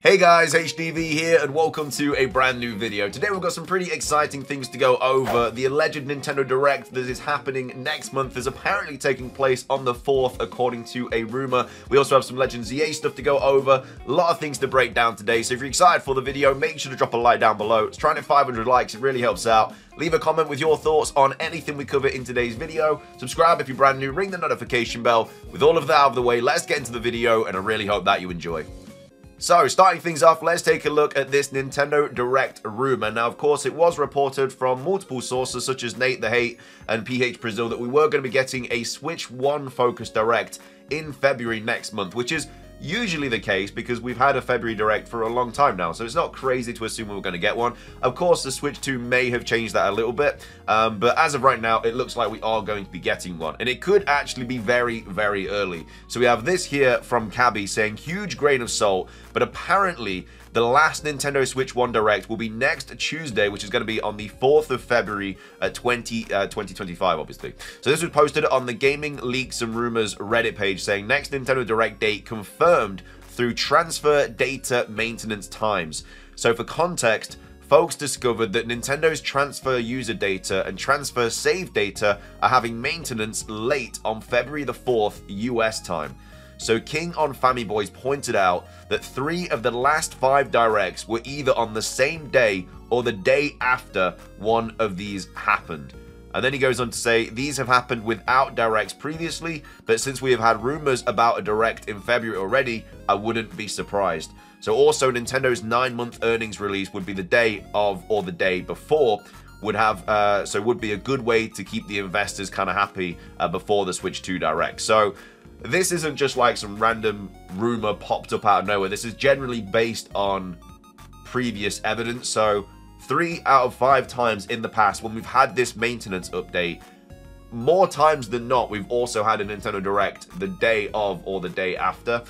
Hey guys, HDV here and welcome to a brand new video. Today we've got some pretty exciting things to go over. The alleged Nintendo Direct that is happening next month is apparently taking place on the 4th according to a rumor. We also have some Legends EA stuff to go over. A lot of things to break down today, so if you're excited for the video, make sure to drop a like down below. It's trying to hit 500 likes, it really helps out. Leave a comment with your thoughts on anything we cover in today's video. Subscribe if you're brand new, ring the notification bell. With all of that out of the way, let's get into the video and I really hope that you enjoy. So, starting things off, let's take a look at this Nintendo Direct rumor. Now, of course, it was reported from multiple sources such as Nate the Hate and PH Brazil that we were going to be getting a Switch 1 focused Direct in February next month, which is usually the case because we've had a February Direct for a long time now, so it's not crazy to assume we're going to get one. Of course, the Switch 2 may have changed that a little bit, but as of right now, it looks like we are going to be getting one, and it could actually be very, very early. So we have this here from Cabby saying, huge grain of salt, but apparently the last Nintendo Switch 1 Direct will be next Tuesday, which is going to be on the 4th of February 2025, obviously. So this was posted on the Gaming Leaks and Rumors Reddit page saying, next Nintendo Direct date confirmed through transfer data maintenance times. So for context, folks discovered that Nintendo's transfer user data and transfer save data are having maintenance late on February the 4th US time. So King on Family Boys pointed out that 3 of the last 5 Directs were either on the same day or the day after one of these happened. And then he goes on to say, these have happened without Directs previously, but since we have had rumors about a Direct in February already, I wouldn't be surprised. So also Nintendo's 9-month earnings release would be the day of or the day before, would have would be a good way to keep the investors kind of happy before the Switch 2 Direct. So this isn't just like some random rumor popped up out of nowhere. This is generally based on previous evidence. So 3 out of 5 times in the past when we've had this maintenance update, more times than not, we've also had a Nintendo Direct the day of or the day after.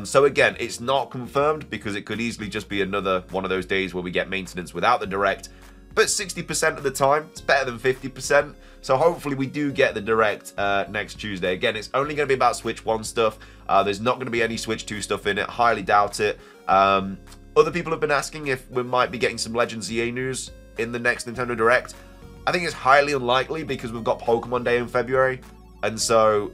So again, it's not confirmed because it could easily just be another one of those days where we get maintenance without the Direct. But 60% of the time, it's better than 50%. So hopefully we do get the Direct next Tuesday. Again, it's only going to be about Switch 1 stuff. There's not going to be any Switch 2 stuff in it. Highly doubt it. Other people have been asking if we might be getting some Legends EA news in the next Nintendo Direct. I think it's highly unlikely because we've got Pokémon Day in February. And so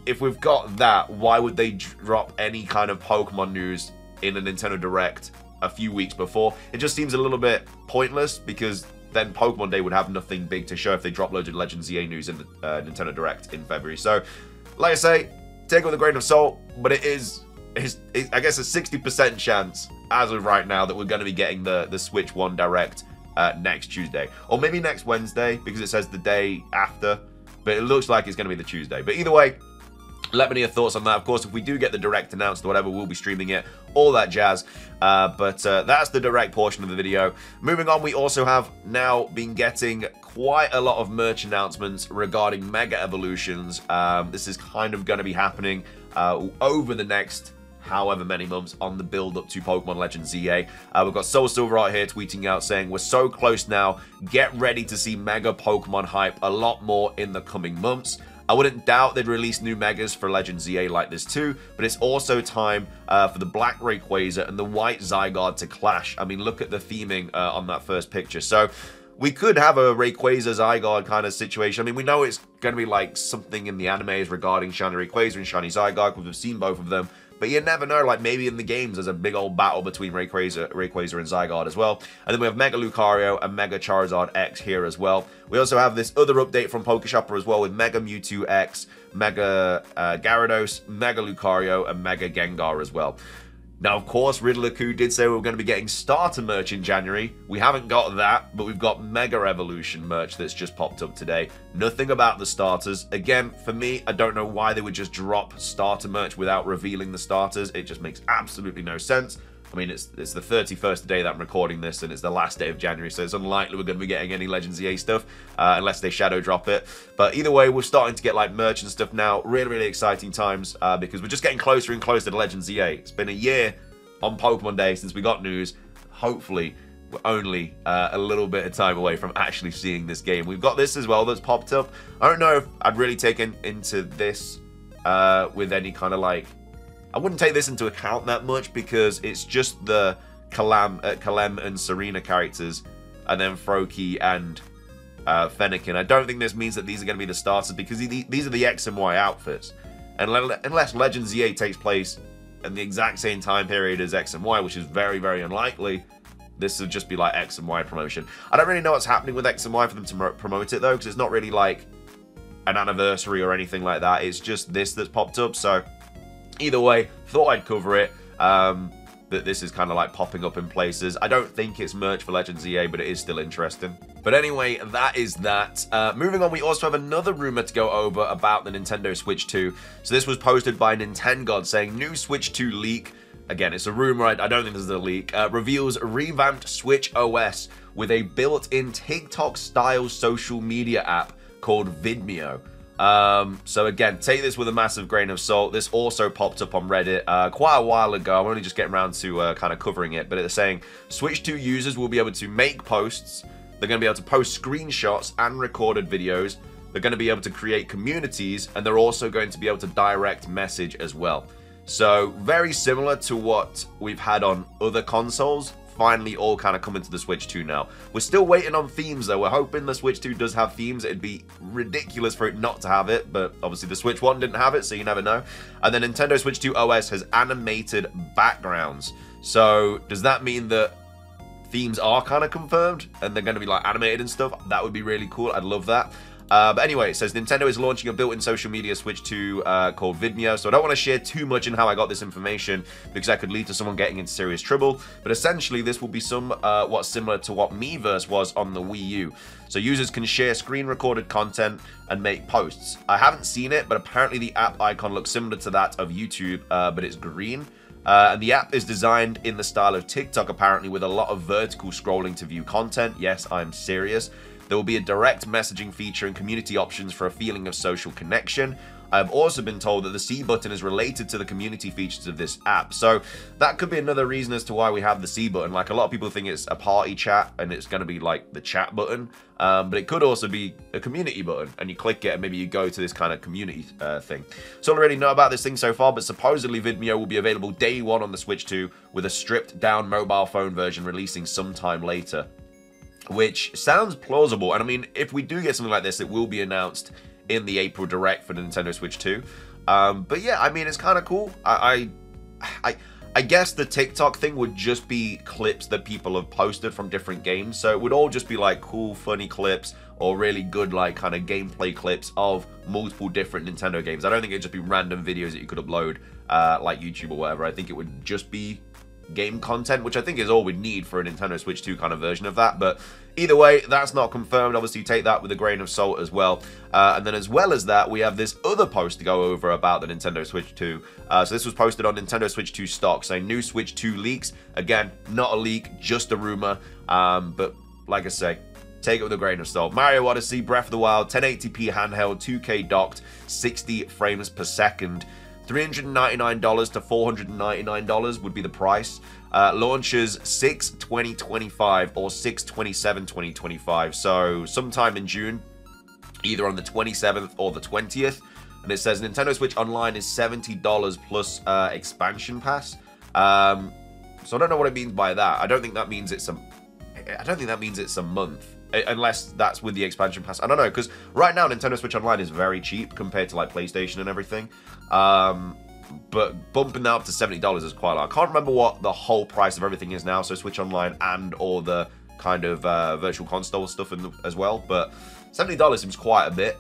if we've got that, why would they drop any kind of Pokémon news in a Nintendo Direct a few weeks before? It just seems a little bit pointless because then Pokemon Day would have nothing big to show if they drop loads of Legends EA news in the Nintendo Direct in February. So, like I say, take it with a grain of salt, but it is I guess a 60% chance as of right now that we're going to be getting the Switch 1 Direct next Tuesday. Or maybe next Wednesday because it says the day after, but it looks like it's going to be the Tuesday. But either way, let me know your thoughts on that. Of course, if we do get the Direct announced or whatever, we'll be streaming it, all that jazz. But that's the Direct portion of the video. Moving on, we also have now been getting quite a lot of merch announcements regarding Mega Evolutions. This is kind of going to be happening over the next however many months on the build up to Pokemon Legends EA. We've got Soul Silver right here tweeting out saying, we're so close now, get ready to see Mega Pokemon hype a lot more in the coming months. I wouldn't doubt they'd release new Megas for Legends EA like this too, but it's also time for the Black Rayquaza and the White Zygarde to clash. I mean, look at the theming on that first picture. So we could have a Rayquaza Zygarde kind of situation. I mean, we know it's going to be like something in the animes regarding Shiny Rayquaza and Shiny Zygarde because we've seen both of them. But you never know, like maybe in the games there's a big old battle between Rayquaza and Zygarde as well. And then we have Mega Lucario and Mega Charizard X here as well. We also have this other update from Pokeshopper as well with Mega Mewtwo X, Mega Gyarados, Mega Lucario, and Mega Gengar as well. Now, of course, Riddler-Coo did say we were going to be getting starter merch in January. We haven't got that, but we've got Mega Evolution merch that's just popped up today. Nothing about the starters. Again, for me, I don't know why they would just drop starter merch without revealing the starters. It just makes absolutely no sense. I mean, it's the 31st day that I'm recording this, and it's the last day of January, so it's unlikely we're going to be getting any Legends EA stuff, unless they shadow drop it. But either way, we're starting to get like merch and stuff now. Really, really exciting times, because we're just getting closer and closer to Legends EA. It's been a year on Pokemon Day since we got news. Hopefully, we're only a little bit of time away from actually seeing this game. We've got this as well that's popped up. I don't know if I'd really taken into this with any kind of like I wouldn't take this into account that much because it's just the Kalem and Serena characters, and then Froakie and Fennekin. I don't think this means that these are going to be the starters because these are the X and Y outfits. And unless Legends EA takes place in the exact same time period as X and Y, which is very, very unlikely, this would just be like X and Y promotion. I don't really know what's happening with X and Y for them to promote it, though, because it's not really like an anniversary or anything like that. It's just this that's popped up. So either way, thought I'd cover it. That this is kind of like popping up in places. I don't think it's merch for Legends EA, but it is still interesting. But anyway, that is that. Moving on, we also have another rumor to go over about the Nintendo Switch 2. So this was posted by Nintengod saying, new Switch 2 leak. Again, it's a rumor, I don't think this is a leak. Reveals revamped Switch OS with a built-in TikTok-style social media app called Vidmeo. So again, take this with a massive grain of salt. This also popped up on Reddit quite a while ago. I'm only just getting around to kind of covering it, but it's saying Switch 2 users will be able to make posts. They're going to be able to post screenshots and recorded videos. They're going to be able to create communities, and they're also going to be able to direct message as well. So very similar to what we've had on other consoles, finally all kind of coming to the Switch 2 now. We're still waiting on themes though. We're hoping the Switch 2 does have themes. It'd be ridiculous for it not to have it, but obviously the Switch 1 didn't have it, so you never know. And then Nintendo Switch 2 OS has animated backgrounds. So does that mean that themes are kind of confirmed and they're going to be like animated and stuff? That would be really cool. I'd love that. But anyway, it says Nintendo is launching a built-in social media Switch 2 called Vidmeo. So I don't want to share too much in how I got this information because that could lead to someone getting into serious trouble. But essentially, this will be somewhat similar to what Miiverse was on the Wii U. So users can share screen-recorded content and make posts. I haven't seen it, but apparently the app icon looks similar to that of YouTube, but it's green. And the app is designed in the style of TikTok, apparently, with a lot of vertical scrolling to view content. Yes, I'm serious. There will be a direct messaging feature and community options for a feeling of social connection. I've also been told that the C button is related to the community features of this app. So that could be another reason as to why we have the C button. Like, a lot of people think it's a party chat and it's going to be like the chat button. But it could also be a community button, and you click it and maybe you go to this kind of community thing. So I don't really know about this thing so far, but supposedly Vidmeo will be available day one on the Switch 2 with a stripped down mobile phone version releasing sometime later. Which sounds plausible, and I mean, if we do get something like this, it will be announced in the April Direct for the Nintendo Switch 2. But yeah, I mean, it's kind of cool. I guess the TikTok thing would just be clips that people have posted from different games, so it would all just be like cool, funny clips or really good like kind of gameplay clips of multiple different Nintendo games. I don't think it'd just be random videos that you could upload like YouTube or whatever. I think it would just be game content, which I think is all we'd need for a Nintendo Switch 2 kind of version of that. But either way, that's not confirmed. Obviously, take that with a grain of salt as well. And then as well as that, we have this other post to go over about the Nintendo Switch 2. So this was posted on Nintendo Switch 2 stock, saying new Switch 2 leaks. Again, not a leak, just a rumor. But like I say, take it with a grain of salt. Mario Odyssey, Breath of the Wild, 1080p handheld, 2K docked, 60 frames per second. $399 to $499 would be the price. Launches 6/20/25 or 6/27/2025. So sometime in June, either on the 27th or the 20th. And it says Nintendo Switch Online is $70 plus expansion pass. So I don't know what it means by that. I don't think that means it's a month. Unless that's with the expansion pass. I don't know, because right now Nintendo Switch Online is very cheap compared to like PlayStation and everything. But bumping that up to $70 is quite a lot. I can't remember what the whole price of everything is now, so Switch Online and all the kind of virtual console stuff as well. But $70 seems quite a bit.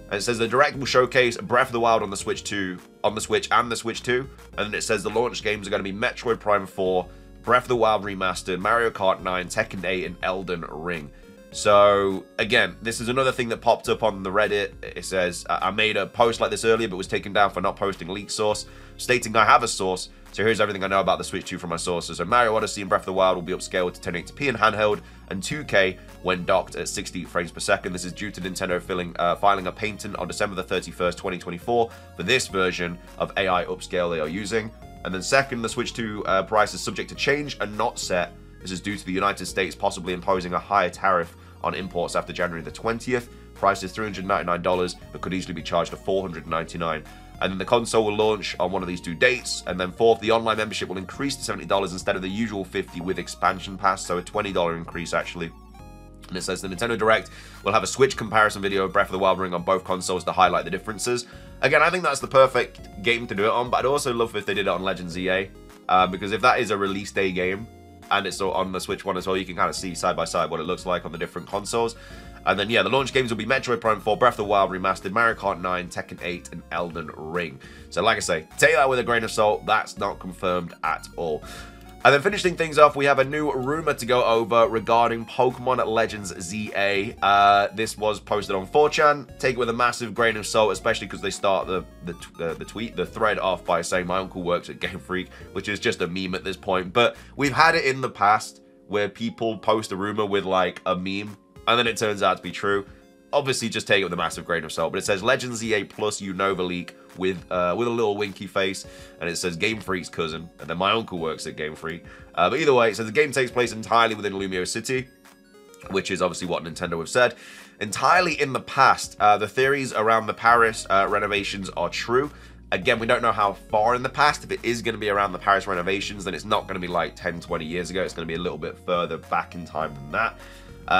And it says the Direct will showcase Breath of the Wild on the Switch 2, on the Switch and the Switch 2. And then it says the launch games are going to be Metroid Prime 4, Breath of the Wild Remastered, Mario Kart 9, Tekken 8, and Elden Ring. So, again, this is another thing that popped up on the Reddit. It says, I made a post like this earlier, but was taken down for not posting a leak source, stating I have a source, so here's everything I know about the Switch 2 from my sources. So Mario Odyssey and Breath of the Wild will be upscaled to 1080p and handheld, and 2K when docked at 60 frames per second. This is due to Nintendo filing a patent on December the 31st, 2024 for this version of AI upscale they are using. And then second, the Switch 2 price is subject to change and not set. This is due to the United States possibly imposing a higher tariff on imports after January the 20th. Price is $399, but could easily be charged to $499. And then the console will launch on one of these 2 dates. And then fourth, the online membership will increase to $70 instead of the usual $50 with expansion pass. So a $20 increase, actually. And it says the Nintendo Direct will have a Switch comparison video of Breath of the Wild running on both consoles to highlight the differences. Again, I think that's the perfect game to do it on, but I'd also love if they did it on Legends EA. Because if that is a release day game, and it's on the Switch one as well, you can kind of see side by side what it looks like on the different consoles. And then, yeah, the launch games will be Metroid Prime 4, Breath of the Wild Remastered, Mario Kart 9, Tekken 8, and Elden Ring. So, like I say, take that with a grain of salt. That's not confirmed at all. And then finishing things off, we have a new rumor to go over regarding Pokemon Legends ZA. This was posted on 4chan. Take it with a massive grain of salt, especially because they start the thread off by saying my uncle works at Game Freak, which is just a meme at this point. But we've had it in the past where people post a rumor with like a meme, and then it turns out to be true. Obviously, just take it with a massive grain of salt. But it says Legends ZA plus Unova leak with a little winky face, and it says Game Freak's cousin, and then my uncle works at Game Freak. But either way, it says the game takes place entirely within Lumiose City, which is obviously what Nintendo have said. Entirely in the past, the theories around the Paris renovations are true. Again, we don't know how far in the past. If it is going to be around the Paris renovations, then it's not going to be like 10, 20 years ago. It's going to be a little bit further back in time than that.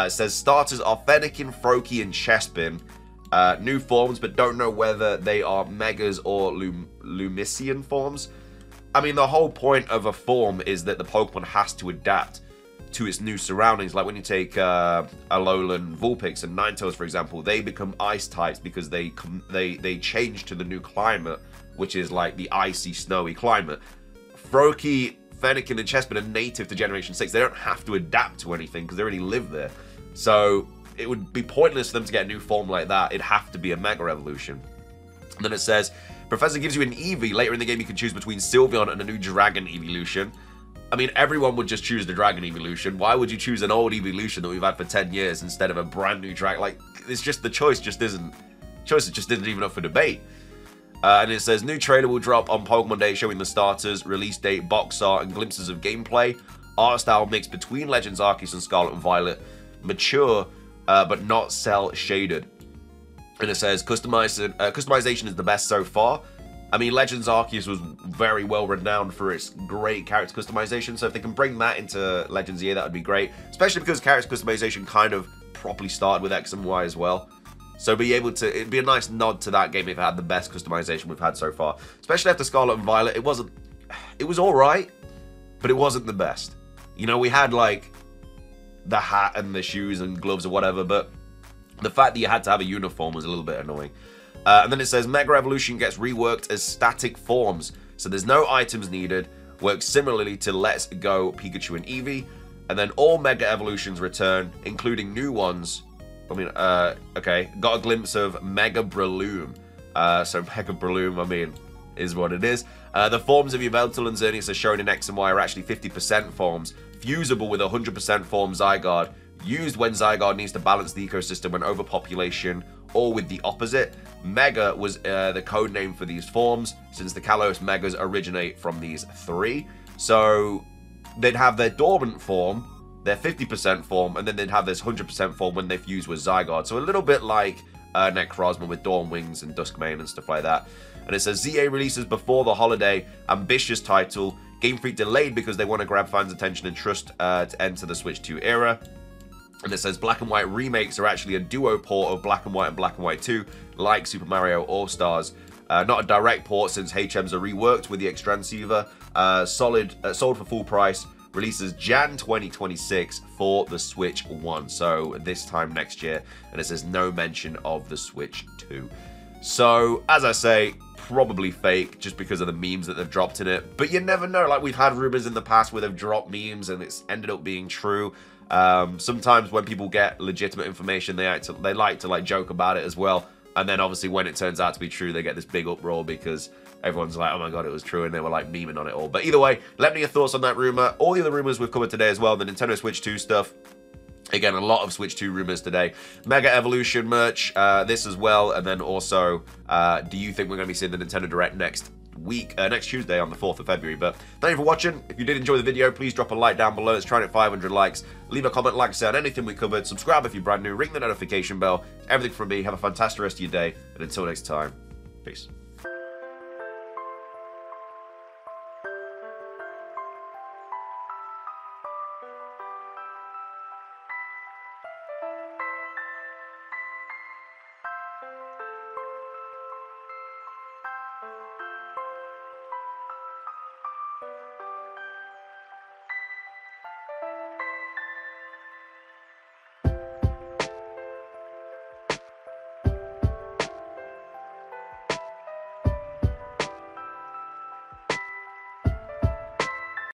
It says starters are Fennekin, Froakie, and Chespin. New forms, but don't know whether they are Megas or Lumician forms. I mean, the whole point of a form is that the Pokemon has to adapt to its new surroundings. Like when you take Alolan Vulpix and Ninetales, for example, they become ice types because they change to the new climate, which is like the icy, snowy climate. Froakie, Fennekin, and Chespin are native to Generation 6. They don't have to adapt to anything because they already live there. So it would be pointless for them to get a new form like that. It'd have to be a Mega Evolution. And then it says, Professor gives you an Eevee. Later in the game, you can choose between Sylveon and a new Dragon Evolution. I mean, everyone would just choose the Dragon Evolution. Why would you choose an old Evolution that we've had for 10 years instead of a brand new Dragon? Like, it's just, the choice just isn't even up for debate. And it says, new trailer will drop on Pokemon Day showing the starters, release date, box art, and glimpses of gameplay. Art style mixed between Legends Arceus and Scarlet and Violet. Mature, but not cell shaded. And it says, customization is the best so far. I mean, Legends Arceus was very well renowned for its great character customization, so if they can bring that into Legends EA, that would be great. Especially because character customization kind of properly started with X and Y as well. So it'd be a nice nod to that game if it had the best customization we've had so far. Especially after Scarlet and Violet, it was alright, but it wasn't the best. You know, we had like the hat and the shoes and gloves or whatever, but the fact that you had to have a uniform was a little bit annoying. And then it says Mega Evolution gets reworked as static forms, so there's no items needed. Works similarly to Let's Go Pikachu and Eevee, and then all Mega Evolutions return, including new ones. I mean, okay, got a glimpse of Mega Breloom. So Mega Breloom, I mean, is what it is. The forms of Yveltal and Xerneas are shown in X and Y are actually 50% forms, fusible with 100% form Zygarde, used when Zygarde needs to balance the ecosystem when overpopulation, or with the opposite. Mega was the code name for these forms, since the Kalos Megas originate from these 3. So they'd have their dormant form, their 50% form, and then they'd have this 100% form when they fuse with Zygarde. So a little bit like Necrozma with Dawn Wings and Duskmane and stuff like that. And it says ZA releases before the holiday, ambitious title. Game Freak delayed because they want to grab fans' attention and trust to enter the Switch 2 era. And it says Black and White remakes are actually a duo port of Black and White and Black and White 2, like Super Mario All-Stars. Not a direct port since HMs are reworked with the Extransiva. Sold for full price. Releases Jan 2026 for the Switch 1. So this time next year. And it says no mention of the Switch 2. So, as I say, probably fake just because of the memes that they've dropped in it. But you never know. Like, we've had rumors in the past where they've dropped memes and it's ended up being true. Sometimes when people get legitimate information, they like to like joke about it as well. And then obviously when it turns out to be true, they get this big uproar because everyone's like, oh my god, it was true, and they were like memeing on it all. But either way, let me know your thoughts on that rumor. All the other rumors we've covered today as well, the Nintendo Switch 2 stuff. Again, a lot of Switch 2 rumors today. Mega Evolution merch, this as well. And then also, do you think we're going to be seeing the Nintendo Direct next Tuesday on the 4th of February? But thank you for watching. If you did enjoy the video, please drop a like down below. Let's try and hit 500 likes. Leave a comment, like I said, on anything we covered. Subscribe if you're brand new. Ring the notification bell. Everything from me. Have a fantastic rest of your day. And until next time, peace.